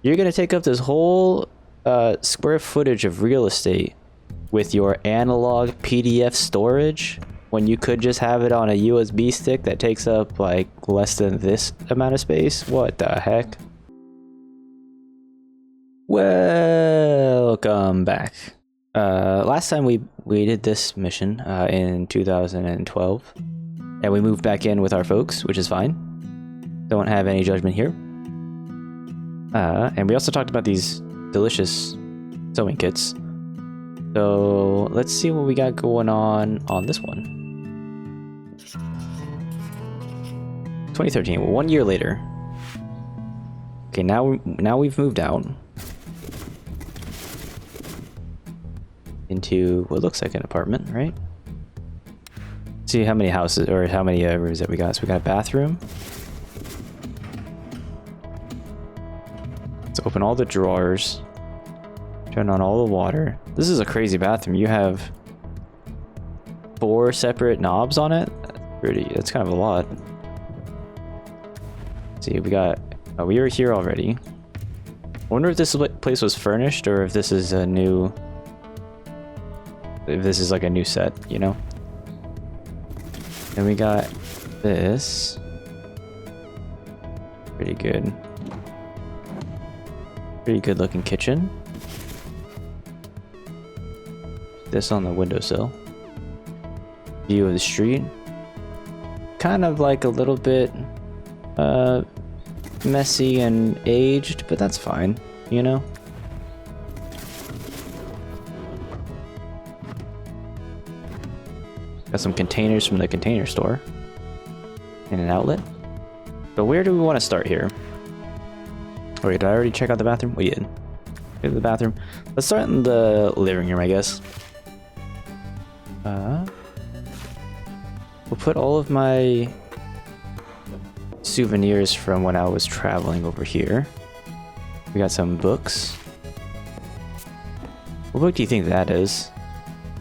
You're gonna take up this whole square footage of real estate with your analog PDF storage when you could just have it on a USB stick that takes up like less than this amount of space? What the heck? Welcome back. Last time we did this mission in 2012, and we moved back in with our folks, which is fine. Don't have any judgment here. And we also talked about these delicious sewing kits. So let's see what we got going on this one. 2013, 1 year later. Okay, now we've moved out into what looks like an apartment, right? See how many houses or how many rooms that we got. So we got a bathroom. Let's open all the drawers. Turn on all the water. This is a crazy bathroom. You have 4 separate knobs on it. That's kind of a lot. Let's see, we got. Oh, we were here already. I wonder if this place was furnished or if this is a new. If this is like a new set, you know? And we got this. Pretty good. Pretty good looking kitchen. This on the windowsill. View of the street. Kind of like a little bit messy and aged, but that's fine, you know? Got some containers from the container store. And an outlet. But where do we want to start here? Oh wait, did I already check out the bathroom? We did. Go to the bathroom. Let's start in the living room, I guess. We'll put all of my souvenirs from when I was traveling over here. We got some books. What book do you think that is?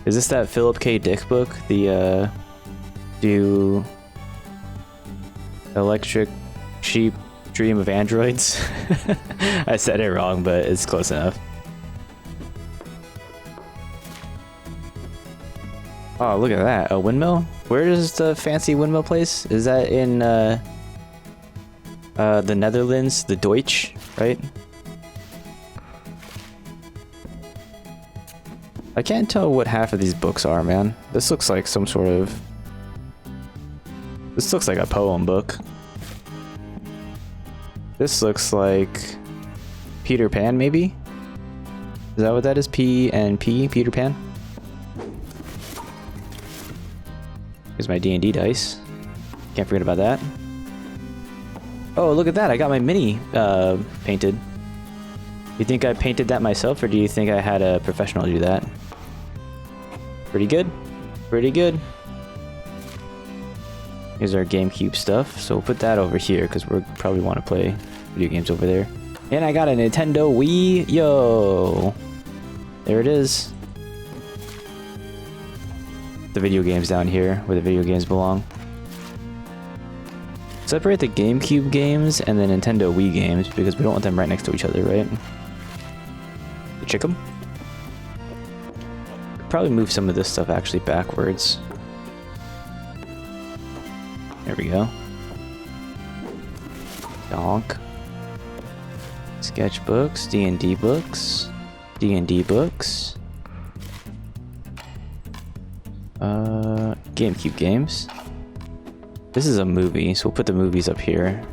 Is this that Philip K. Dick book? The, Do Electric Sheep Dream of Androids? I said it wrong, but it's close enough. Oh, look at that. A windmill? Where is the fancy windmill place? Is that in, the Netherlands? The Deutsch, right? I can't tell what half of these books are, man. This looks like some sort of... This looks like a poem book. This looks like... Peter Pan, maybe? Is that what that is? P and P? Peter Pan? Here's my D&D dice. Can't forget about that. Oh, look at that! I got my mini painted. You think I painted that myself, or do you think I had a professional do that? Pretty good. Pretty good. Here's our GameCube stuff. So we'll put that over here because we'll probably want to play video games over there. And I got a Nintendo Wii. Yo! There it is. The video games down here where the video games belong. Separate the GameCube games and the Nintendo Wii games because we don't want them right next to each other, right? Check them. Probably move some of this stuff actually backwards. There we go. Donk. Sketchbooks, D&D books, D&D books. GameCube games. This is a movie, so we'll put the movies up here.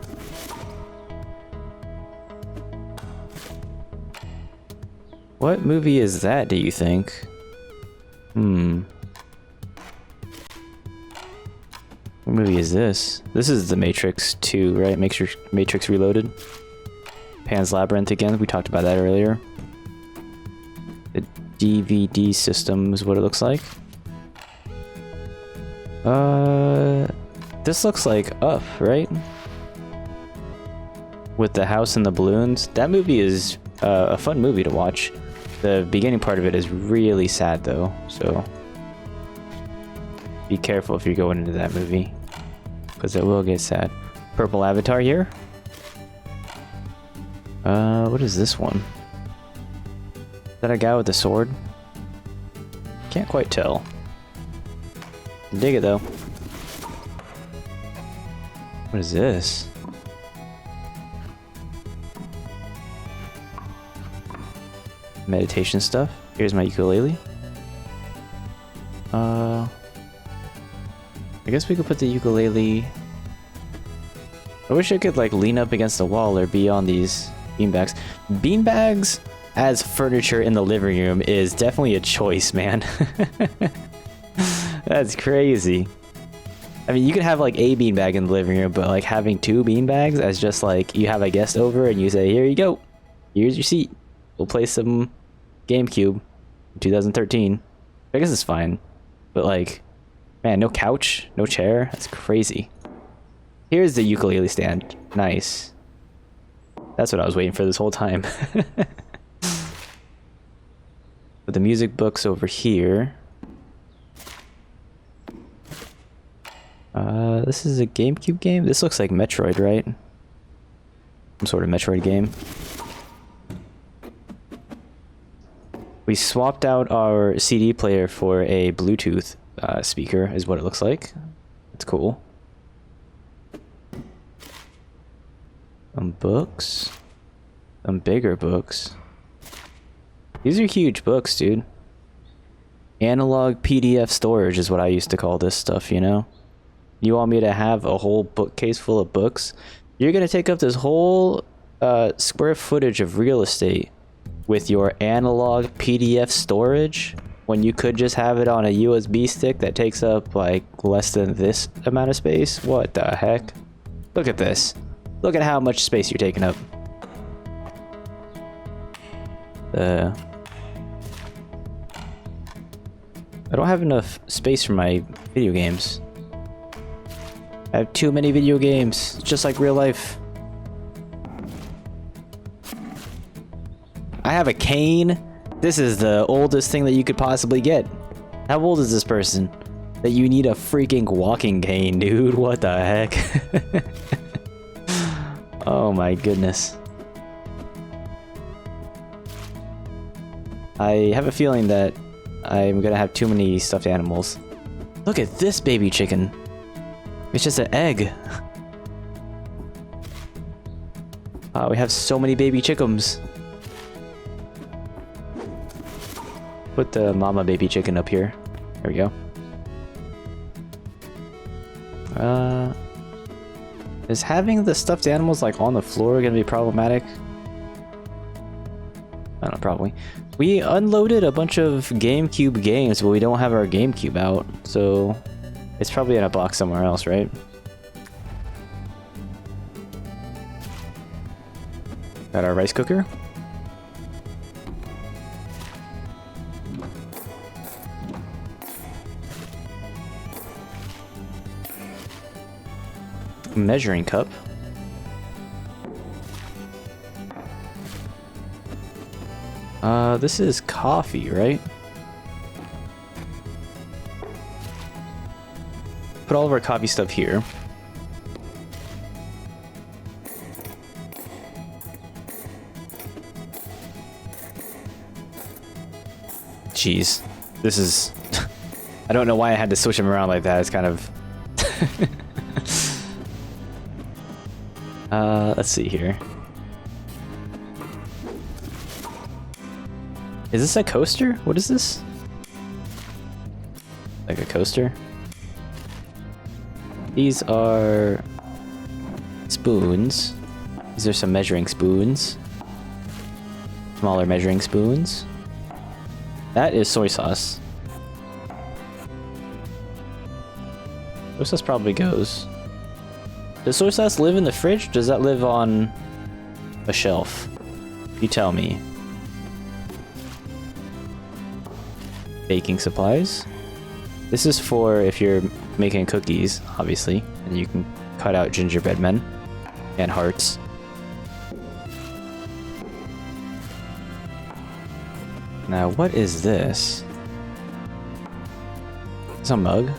What movie is that, do you think? What movie is this? This is The Matrix 2, right? Matrix Reloaded. Pan's Labyrinth again. We talked about that earlier. The DVD system is what it looks like. This looks like Up, right? With the house and the balloons. That movie is a fun movie to watch. The beginning part of it is really sad though, so be careful if you're going into that movie, because it will get sad. Purple avatar here. What is this one? Is that a guy with a sword? Can't quite tell. Dig it though. What is this? Meditation stuff. Here's my ukulele. I guess we could put the ukulele... I wish I could like lean up against the wall or be on these beanbags. Beanbags as furniture in the living room is definitely a choice, man. That's crazy. I mean, you could have like a beanbag in the living room, but like having two beanbags as just like you have a guest over and you say, here you go, here's your seat. We'll play some GameCube 2013. I guess it's fine. But like, man, no couch, no chair. That's crazy. Here's the ukulele stand. Nice. That's what I was waiting for this whole time. But the music book's over here. This is a GameCube game? This looks like Metroid, right? Some sort of Metroid game. We swapped out our CD player for a Bluetooth speaker, is what it looks like. It's cool. Some books. Some bigger books. These are huge books, dude. Analog PDF storage is what I used to call this stuff, you know? You want me to have a whole bookcase full of books? You're gonna take up this whole square footage of real estate with your analog PDF storage when you could just have it on a USB stick that takes up like less than this amount of space? What the heck? Look at this. Look at how much space you're taking up. I don't have enough space for my video games. I have too many video games, just like real life. I have a cane. This is the oldest thing that you could possibly get. How old is this person? That you need a freaking walking cane, dude. What the heck? Oh my goodness. I have a feeling that I'm gonna have too many stuffed animals. Look at this baby chicken. It's just an egg. We have so many baby chickens. Put the mama baby chicken up here. There we go. Is having the stuffed animals like on the floor gonna be problematic? I don't know, probably. We unloaded a bunch of GameCube games, but we don't have our GameCube out, so it's probably in a box somewhere else, right? Got our rice cooker. Measuring cup. This is coffee, right? Put all of our coffee stuff here. Jeez, this is... I don't know why I had to switch them around like that. It's kind of... let's see here. Is this a coaster? What is this? Like a coaster? These are spoons. These are some measuring spoons. Smaller measuring spoons. That is soy sauce. Soy sauce probably goes. Does soy sauce live in the fridge? Does that live on a shelf? You tell me. Baking supplies. This is for if you're making cookies, obviously, and you can cut out gingerbread men and hearts. Now, what is this? It's a mug.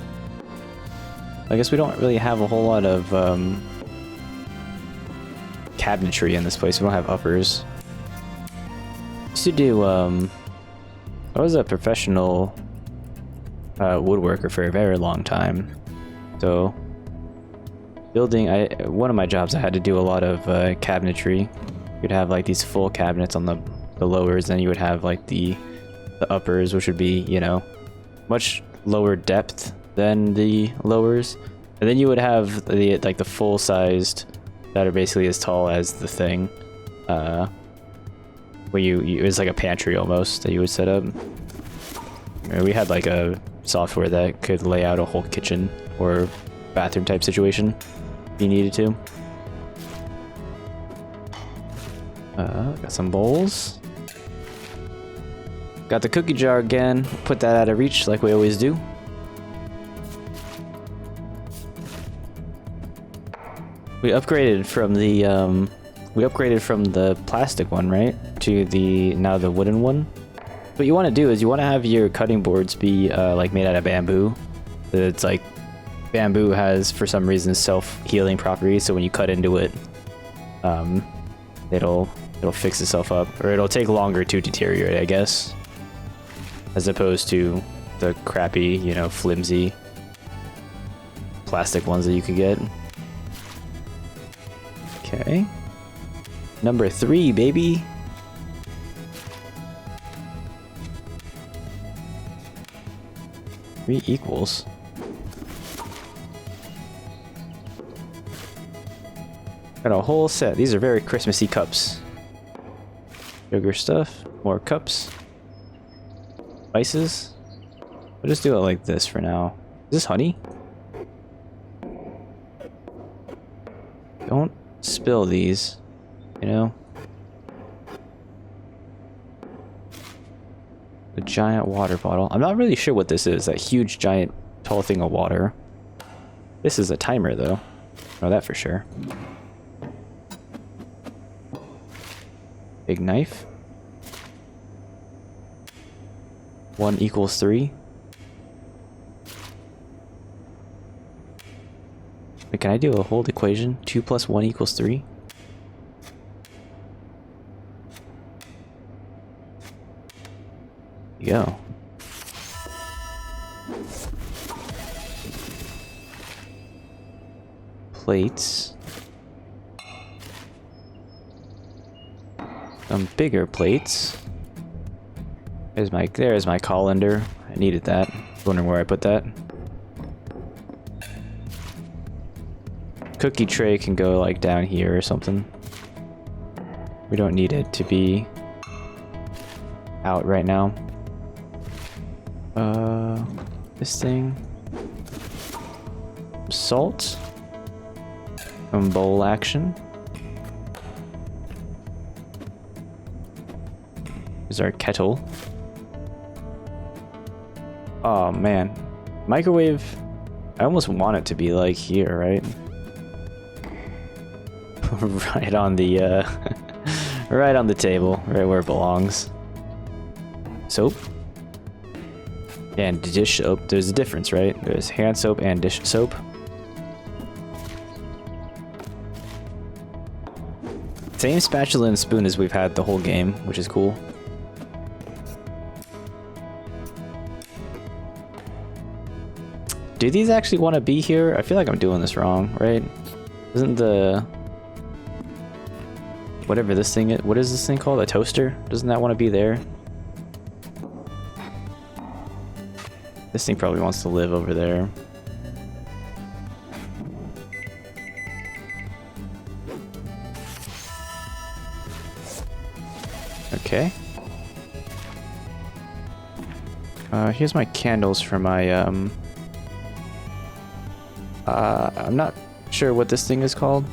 cabinetry in this place. We don't have uppers. Used to do, I was a professional woodworker for a very long time. So, building, one of my jobs I had to do a lot of cabinetry. You'd have like these full cabinets on the lowers, then you would have like the uppers, which would be, you know, much lower depth than the lowers. And then you would have the like the full-sized that are basically as tall as the thing. Where it was like a pantry almost that you would set up. And we had like a software that could lay out a whole kitchen or bathroom type situation if you needed to. Got some bowls. Got the cookie jar again. Put that out of reach like we always do. We upgraded from the plastic one, right, to now the wooden one. What you want to do is you want to have your cutting boards be like made out of bamboo. It's like bamboo has for some reason self-healing properties, so when you cut into it, it'll fix itself up, or it'll take longer to deteriorate, I guess, as opposed to the crappy, you know, flimsy plastic ones that you could get. Okay. Number 3, baby. Three equals. Got a whole set. These are very Christmassy cups. Sugar stuff. More cups. Spices. We'll just do it like this for now. Is this honey? Don't spill these, you know? A giant water bottle. I'm not really sure what this is, that huge, giant, tall thing of water. This is a timer, though. I know that for sure. Big knife. 1 equals 3. Wait, can I do a whole equation? 2 plus 1 equals 3? Go. Plates. Some bigger plates. There's my colander. I needed that. Wondering where I put that. Cookie tray can go like down here or something. We don't need it to be out right now. This thing. Salt. Some bowl action. Here's our kettle. Oh man. Microwave. I almost want it to be like here, right? Right on the right on the table, right where it belongs. Soap and dish soap. There's a difference, right? There's hand soap and dish soap. Same spatula and spoon as we've had the whole game, which is cool. Do these actually want to be here? I feel like I'm doing this wrong, right? Isn't the whatever this thing is, what is this thing called? A toaster? Doesn't that want to be there? This thing probably wants to live over there. Okay. Here's my candles for my I'm not sure what this thing is called.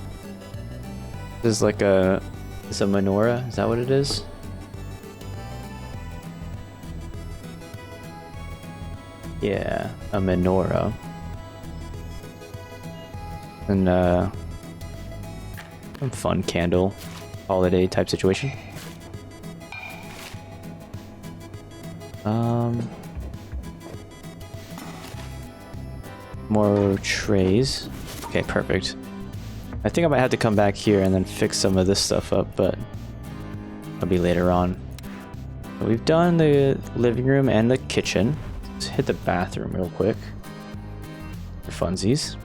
This is like it's a menorah, is that what it is? Yeah, a menorah. And some fun candle holiday type situation. More trays. Okay, perfect. I think I might have to come back here and then fix some of this stuff up, but it'll be later on. So we've done the living room and the kitchen. Let's hit the bathroom real quick for funsies.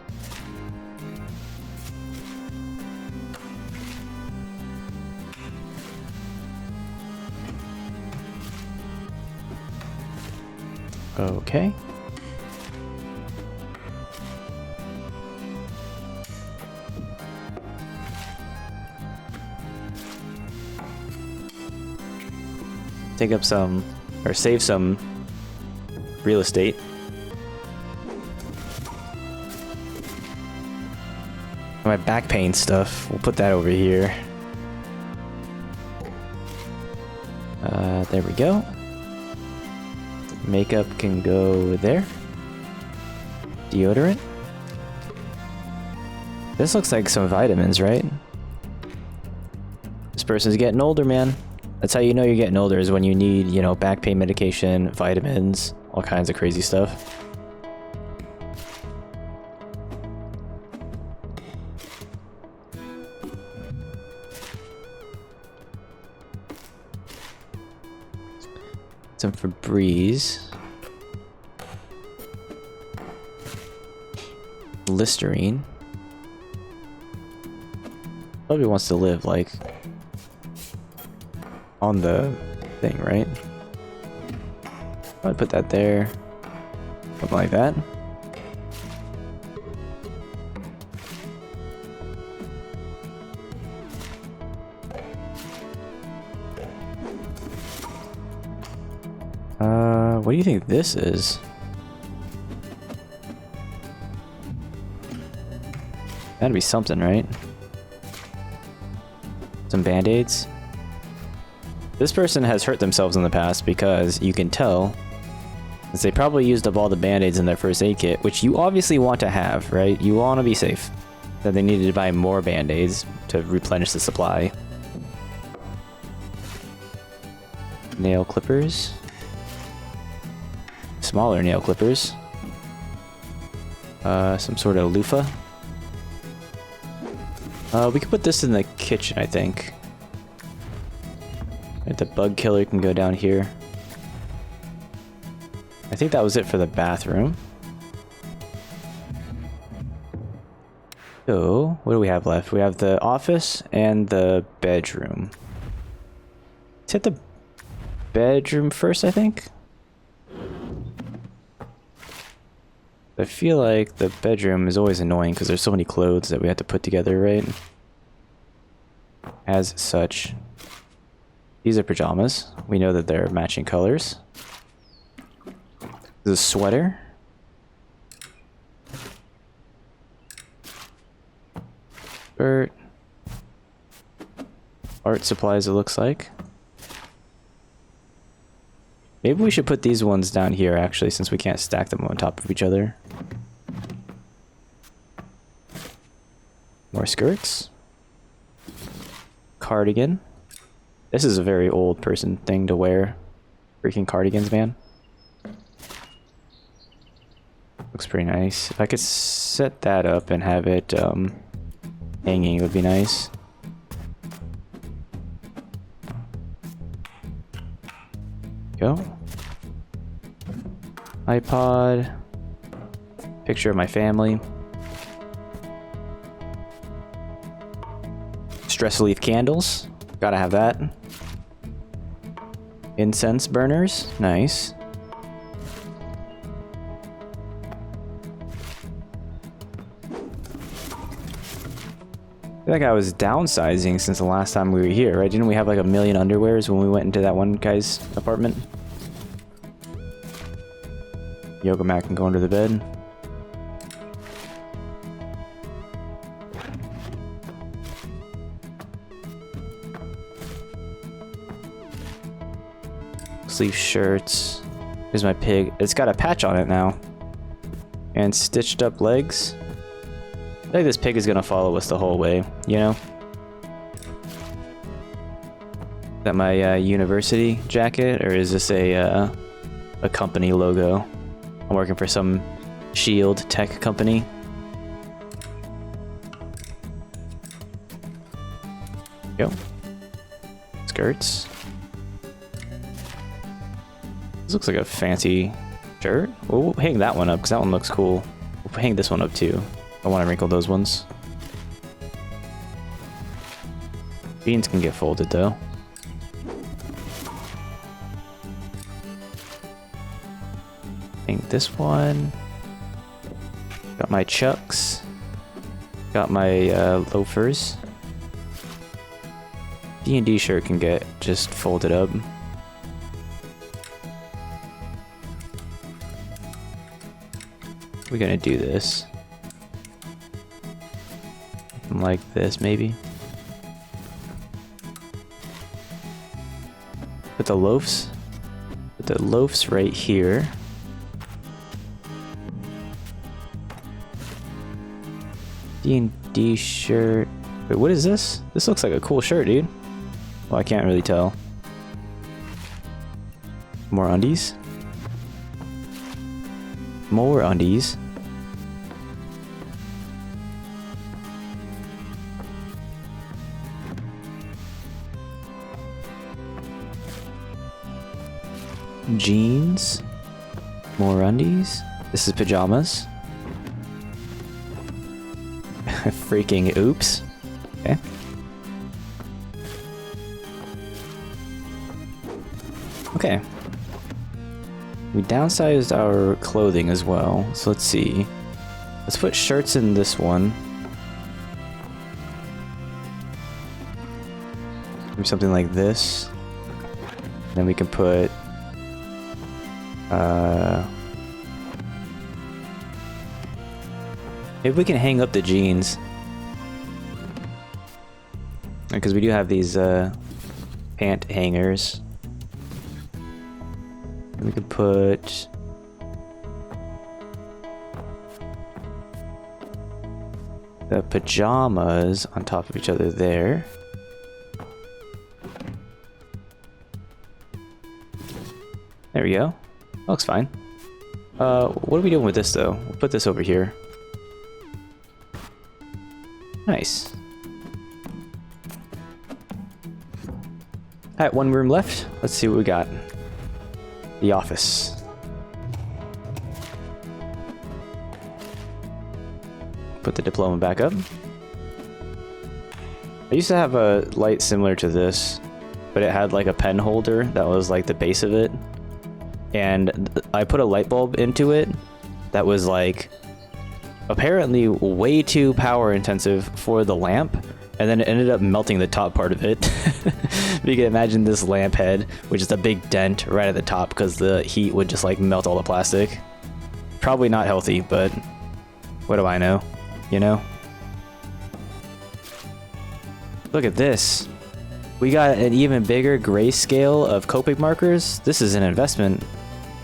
Okay. Take up some, or save some real estate. My back pain stuff, we'll put that over here. There we go. Makeup can go there. Deodorant. This looks like some vitamins, right? This person's getting older, man. That's how you know you're getting older, is when you need, you know, back pain medication, vitamins, all kinds of crazy stuff. Some Febreze. Listerine. Nobody wants to live, like, on the thing, right? I'd put that there. Something like that. What do you think this is? That'd be something, right? Some band-aids. This person has hurt themselves in the past because you can tell, as they probably used up all the band-aids in their first aid kit, which you obviously want to have, right? You want to be safe. That they needed to buy more band-aids to replenish the supply. Nail clippers. Smaller nail clippers. Some sort of loofah. We could put this in the kitchen, I think. The bug killer can go down here. I think that was it for the bathroom. So, what do we have left? We have the office and the bedroom. Let's hit the bedroom first, I think. I feel like the bedroom is always annoying because there's so many clothes that we have to put together, right? As such, these are pajamas. We know that they're matching colors. This is a sweater. Shirt. Art supplies, it looks like. Maybe we should put these ones down here, actually, since we can't stack them on top of each other. More skirts. Cardigan. This is a very old person thing to wear. Freaking cardigans, man. Looks pretty nice. If I could set that up and have it hanging, it would be nice. Go. iPod. Picture of my family. Stress relief candles. Gotta have that. Incense burners. Nice. I feel like I was downsizing since the last time we were here, right? Didn't we have like a million underwears when we went into that one guy's apartment? Yoga mat can go under the bed. Sleeve shirts. Here's my pig. It's got a patch on it now. And stitched up legs. I think this pig is gonna follow us the whole way, you know? Is that my university jacket, or is this a company logo? I'm working for some shield tech company. Go. Skirts. This looks like a fancy shirt. We'll hang that one up because that one looks cool. We'll hang this one up too. I want to wrinkle those ones. Jeans can get folded though. Hang this one. Got my Chucks. Got my loafers. D&D shirt can get just folded up. We're gonna do this. Something like this, maybe. Put the loafs right here. D&D shirt. Wait, what is this? This looks like a cool shirt, dude. Well, I can't really tell. More undies. More undies. Jeans. More undies. This is pajamas. Freaking oops. Okay. Okay. We downsized our clothing as well, so let's see. Let's put shirts in this one. Maybe something like this. Then we can put maybe we can hang up the jeans. Because we do have these pant hangers. And we could put the pajamas on top of each other there. There we go. Looks fine. What are we doing with this though? We'll put this over here. Nice. Alright, one room left. Let's see what we got. The office. Put the diploma back up. I used to have a light similar to this, but it had like a pen holder that was like the base of it. And I put a light bulb into it that was like apparently way too power intensive for the lamp, and then it ended up melting the top part of it. You can imagine this lamp head with just a big dent right at the top because the heat would just like melt all the plastic. Probably not healthy, but what do I know, you know? Look at this. We got an even bigger grayscale of Copic markers. This is an investment.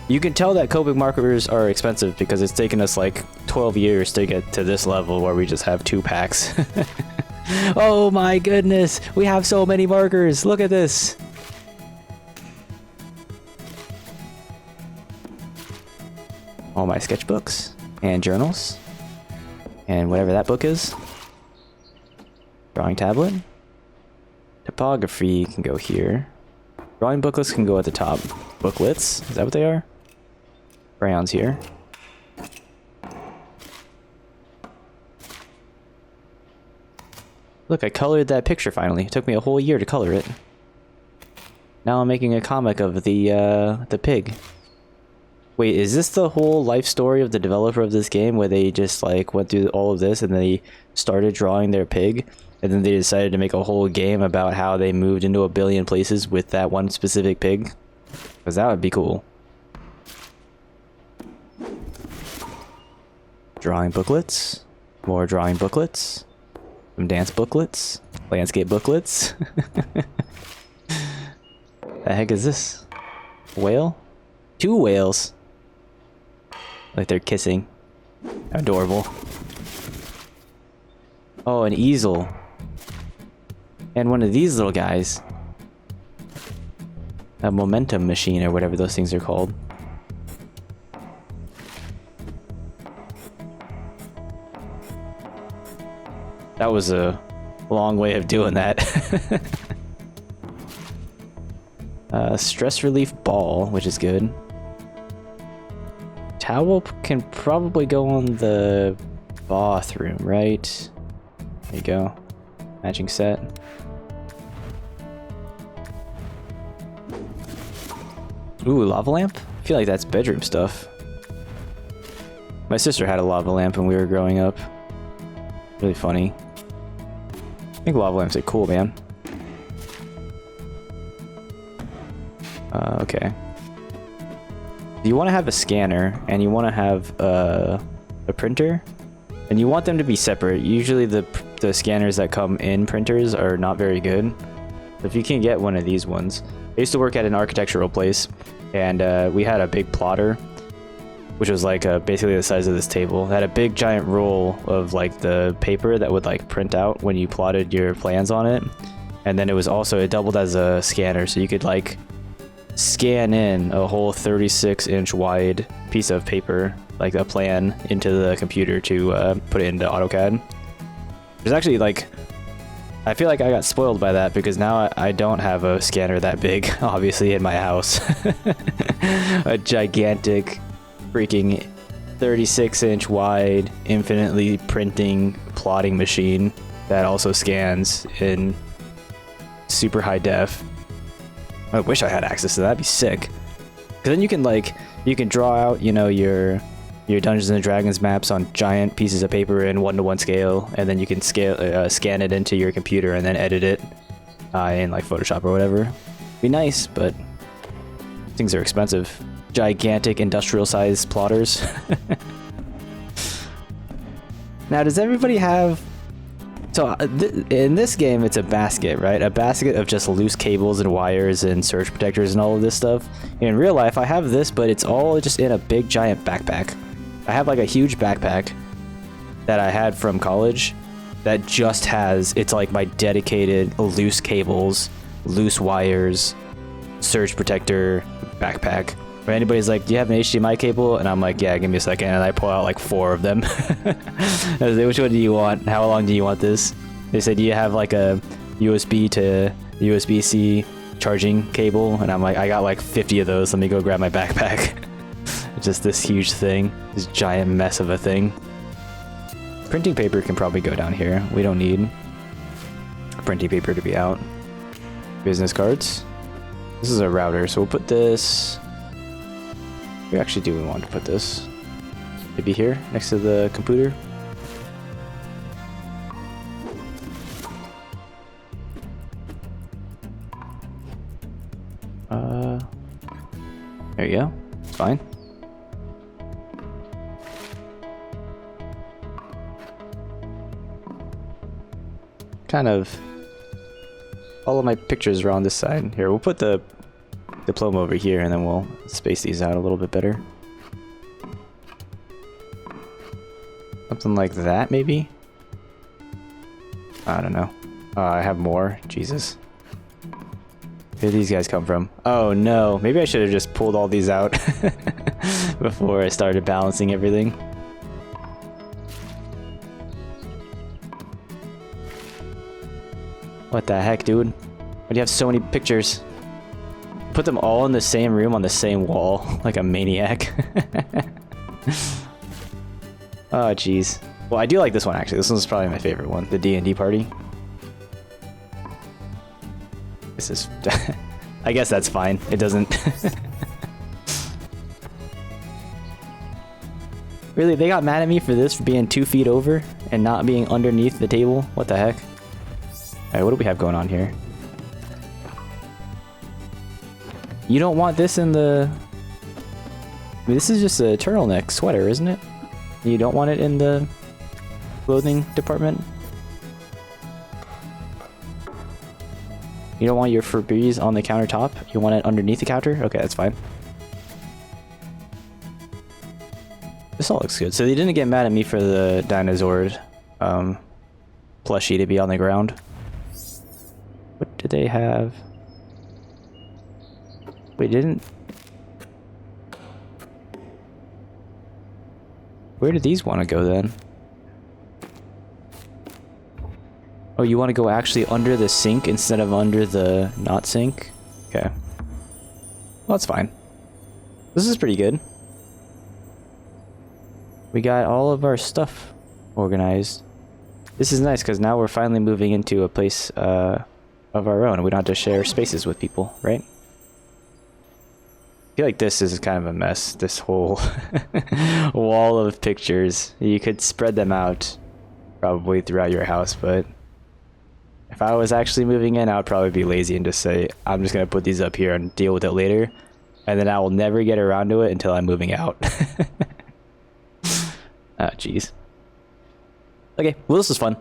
You can tell that Copic markers are expensive because it's taken us like 12 years to get to this level where we just have 2 packs. Oh my goodness, we have so many markers. Look at this. All my sketchbooks and journals and whatever that book is. Drawing tablet. Typography can go here. Drawing booklets can go at the top. Booklets, is that what they are? Crayons here. Look, I colored that picture finally. It took me a whole year to color it. Now I'm making a comic of the pig. Wait, is this the whole life story of the developer of this game where they just like went through all of this and they started drawing their pig and then they decided to make a whole game about how they moved into a billion places with that one specific pig? Because that would be cool. Drawing booklets. More drawing booklets. Some dance booklets. Landscape booklets. The heck is this? Whale? 2 whales. Like they're kissing. Adorable. Oh, an easel. And one of these little guys. A momentum machine or whatever those things are called. That was a long way of doing that. Stress relief ball, which is good. Towel can probably go on the bathroom, right? There you go. Matching set. Ooh, lava lamp? I feel like that's bedroom stuff. My sister had a lava lamp when we were growing up. Really funny. I think lava lamps are cool, man. Okay. You want to have a scanner, and you want to have a printer, and you want them to be separate. Usually the scanners that come in printers are not very good. So if you can get one of these ones. I used to work at an architectural place, and we had a big plotter, which was like basically the size of this table. It had a big giant roll of like the paper that would like print out when you plotted your plans on it. And then it doubled as a scanner, so you could like scan in a whole 36-inch wide piece of paper, like a plan, into the computer to put it into AutoCAD. There's actually like, I feel like I got spoiled by that because now I don't have a scanner that big, obviously, in my house. A gigantic freaking 36-inch wide, infinitely printing plotting machine that also scans in super high def. I wish I had access to that. That'd be sick. Because then you can draw out, you know, your Dungeons and Dragons maps on giant pieces of paper in 1:1 scale, and then you can scan it into your computer and then edit it in like Photoshop or whatever. Be nice, but things are expensive. Gigantic industrial-sized plotters. Now, does everybody have... So in this game, it's a basket, right? A basket of just loose cables and wires and surge protectors and all of this stuff. In real life, I have this, but it's all just in a big giant backpack. I have like a huge backpack that I had from college that just has, it's like my dedicated loose cables, loose wires, surge protector backpack. If anybody's like, do you have an HDMI cable? And I'm like, yeah, give me a second. And I pull out like 4 of them. I was like, which one do you want? How long do you want this? They said, do you have like a USB to USB-C charging cable? And I'm like, I got like 50 of those. Let me go grab my backpack. Just this huge thing, this giant mess of a thing. Printing paper can probably go down here. We don't need printing paper to be out. Business cards. This is a router, so we'll put this... We actually do want to put this maybe here next to the computer. There you go. It's fine. Kind of all of my pictures are on this side. Here, we'll put the diploma over here, and then we'll space these out a little bit better. Something like that, maybe? I don't know. I have more. Jesus. Where did these guys come from? Oh no, maybe I should have just pulled all these out before I started balancing everything. What the heck, dude? Why do you have so many pictures? Put them all in the same room on the same wall, like a maniac. Oh, jeez. Well, I do like this one, actually. This one's probably my favorite one, the D&D party. This is... I guess that's fine. It doesn't... Really, they got mad at me for this, for being 2 feet over and not being underneath the table? What the heck? Alright, what do we have going on here? You don't want this in the... I mean, this is just a turtleneck sweater, isn't it? You don't want it in the clothing department? You don't want your Febreze on the countertop? You want it underneath the counter? Okay, that's fine. This all looks good. So they didn't get mad at me for the dinosaur plushie to be on the ground. What do they have? Wait, didn't... Where did these want to go then? Oh, you want to go actually under the sink instead of under the not sink? Okay. Well, that's fine. This is pretty good. We got all of our stuff organized. This is nice because now we're finally moving into a place of our own. We don't have to share spaces with people, right? I feel like this is kind of a mess. This whole wall of pictures. You could spread them out probably throughout your house, but if I was actually moving in, I would probably be lazy and just say, I'm just going to put these up here and deal with it later. And then I will never get around to it until I'm moving out. Oh, jeez. Okay, well, this is fun.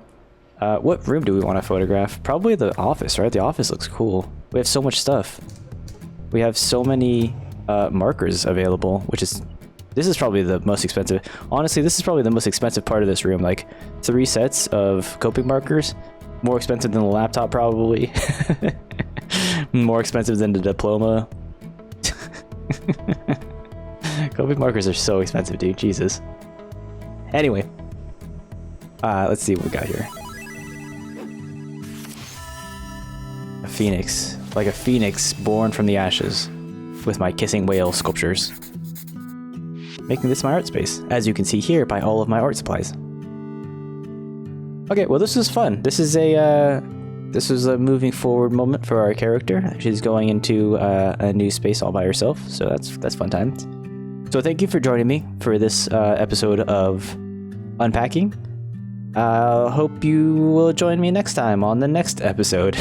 What room do we want to photograph? Probably the office, right? The office looks cool. We have so much stuff. We have so many markers available, which is... This is probably the most expensive. Honestly, this is probably the most expensive part of this room. Like, 3 sets of coping markers. More expensive than the laptop, probably. More expensive than the diploma. Coping markers are so expensive, dude. Jesus. Anyway. Let's see what we got here. A phoenix. Like a phoenix born from the ashes. With my kissing whale sculptures. Making this my art space. As you can see here by all of my art supplies. Okay, well this is fun. This is a moving forward moment for our character. She's going into a new space all by herself, so that's fun times. So thank you for joining me for this episode of Unpacking. Hope you will join me next time on the next episode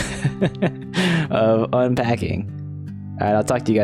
of Unpacking. And I'll talk to you guys later.